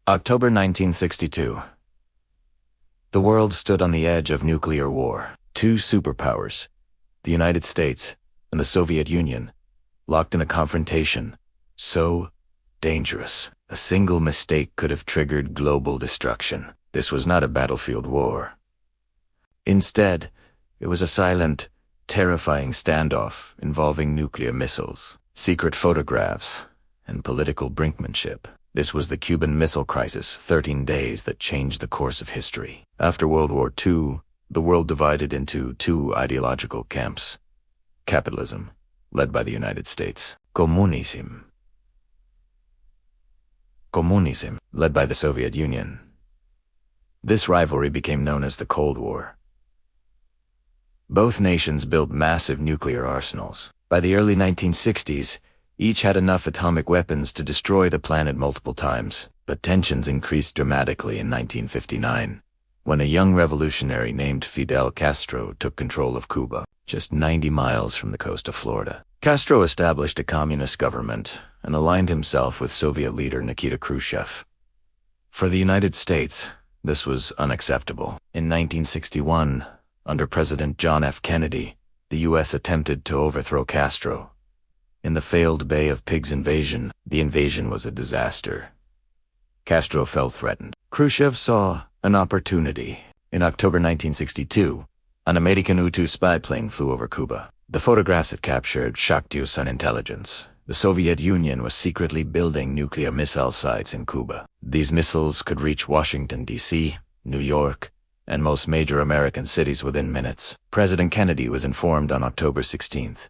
October 1962. The world stood on the edge of nuclear war. Two superpowers, the United States and the Soviet Union, locked in a confrontation so dangerous. A single mistake could have triggered global destruction. This was not a battlefield war. Instead, it was a silent, terrifying standoff involving nuclear missiles, secret photographs, and political brinkmanship. This was the Cuban Missile Crisis, 13 days that changed the course of history. After World War II, the world divided into two ideological camps. Capitalism, led by the United States. Communism, led by the Soviet Union. This rivalry became known as the Cold War. Both nations built massive nuclear arsenals. By the early 1960s, each had enough atomic weapons to destroy the planet multiple times. But tensions increased dramatically in 1959, when a young revolutionary named Fidel Castro took control of Cuba, just 90 miles from the coast of Florida. Castro established a communist government and aligned himself with Soviet leader Nikita Khrushchev. For the United States, this was unacceptable. In 1961, under President John F. Kennedy, the U.S. attempted to overthrow Castro. In the failed Bay of Pigs invasion, the invasion was a disaster. Castro felt threatened. Khrushchev saw an opportunity. In October 1962, an American U-2 spy plane flew over Cuba. The photographs it captured shocked U.S. intelligence. The Soviet Union was secretly building nuclear missile sites in Cuba. These missiles could reach Washington, D.C., New York, and most major American cities within minutes. President Kennedy was informed on October 16th.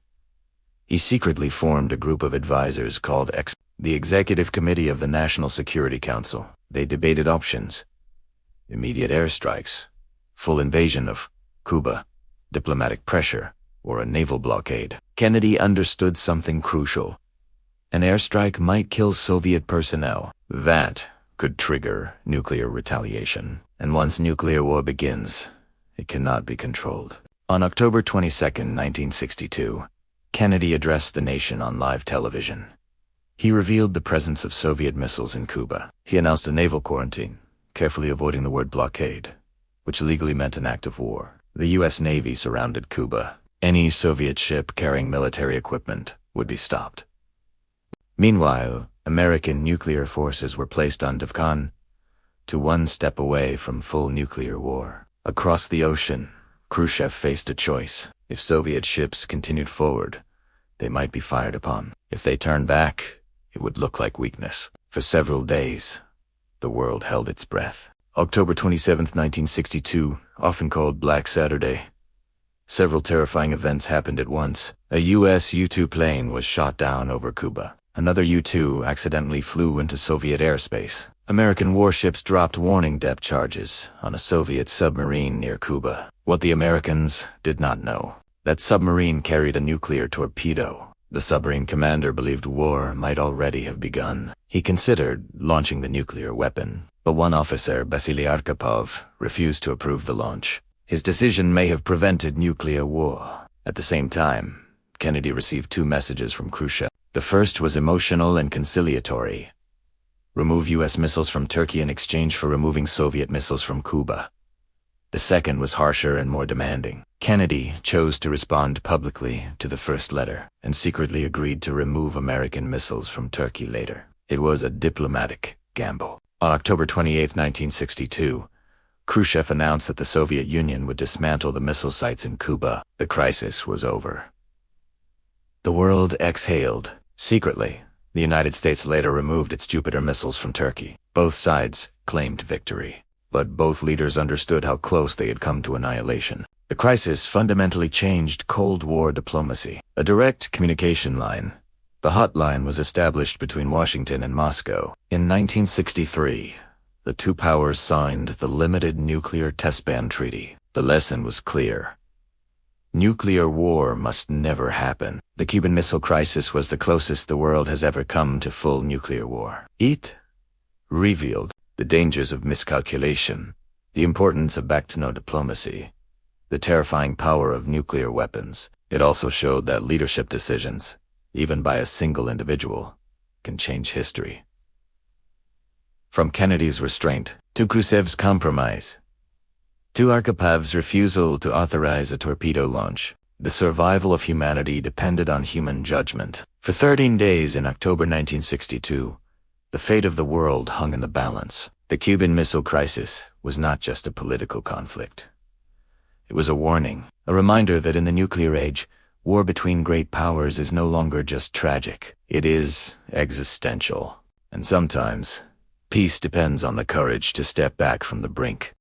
He secretly formed a group of advisors called the Executive Committee of the National Security Council. They debated options: immediate airstrikes, full invasion of Cuba, diplomatic pressure, or a naval blockade. Kennedy understood something crucial. An airstrike might kill Soviet personnel. That could trigger nuclear retaliation. And once nuclear war begins, it cannot be controlled. On October 22, 1962, Kennedy addressed the nation on live television. He revealed the presence of Soviet missiles in Cuba. He announced a naval quarantine, carefully avoiding the word blockade, which legally meant an act of war. The U.S. Navy surrounded Cuba. Any Soviet ship carrying military equipment would be stopped. Meanwhile, American nuclear forces were placed on DEFCON 2, one step away from full nuclear war. Across the ocean, Khrushchev faced a choice. If Soviet ships continued forward, they might be fired upon. If they turned back, it would look like weakness. For several days, the world held its breath. October 27, 1962, often called Black Saturday. Several terrifying events happened at once. A U.S. U-2 plane was shot down over Cuba. Another U-2 accidentally flew into Soviet airspace. American warships dropped warning depth charges on a Soviet submarine near Cuba. What the Americans did not know: that submarine carried a nuclear torpedo. The submarine commander believed war might already have begun. He considered launching the nuclear weapon, but one officer, Vasily Arkhipov, refused to approve the launch. His decision may have prevented nuclear war. At the same time, Kennedy received two messages from Khrushchev. The first was emotional and conciliatory: remove U.S. missiles from Turkey in exchange for removing Soviet missiles from Cuba. The second was harsher and more demanding. Kennedy chose to respond publicly to the first letter and secretly agreed to remove American missiles from Turkey later. It was a diplomatic gamble. On October 28, 1962, Khrushchev announced that the Soviet Union would dismantle the missile sites in Cuba. The crisis was over. The world exhaled. Secretly, the United States later removed its Jupiter missiles from Turkey. Both sides claimed victory, but both leaders understood how close they had come to annihilation. The crisis fundamentally changed Cold War diplomacy. A direct communication line, the hotline, was established between Washington and Moscow. In 1963, the two powers signed the Limited Nuclear Test Ban Treaty. The lesson was clear: nuclear war must never happen. The Cuban Missile Crisis was the closest the world has ever come to full nuclear war. It revealed the dangers of miscalculation, the importance of back-to-no diplomacy, the terrifying power of nuclear weapons. It also showed that leadership decisions, even by a single individual, can change history. From Kennedy's restraint to Khrushchev's compromise to Arkhipav's refusal to authorize a torpedo launch, the survival of humanity depended on human judgment. For 13 days in October 1962, the fate of the world hung in the balance. The Cuban Missile Crisis was not just a political conflict. It was a warning, a reminder that in the nuclear age, war between great powers is no longer just tragic. It is existential. And sometimes, peace depends on the courage to step back from the brink.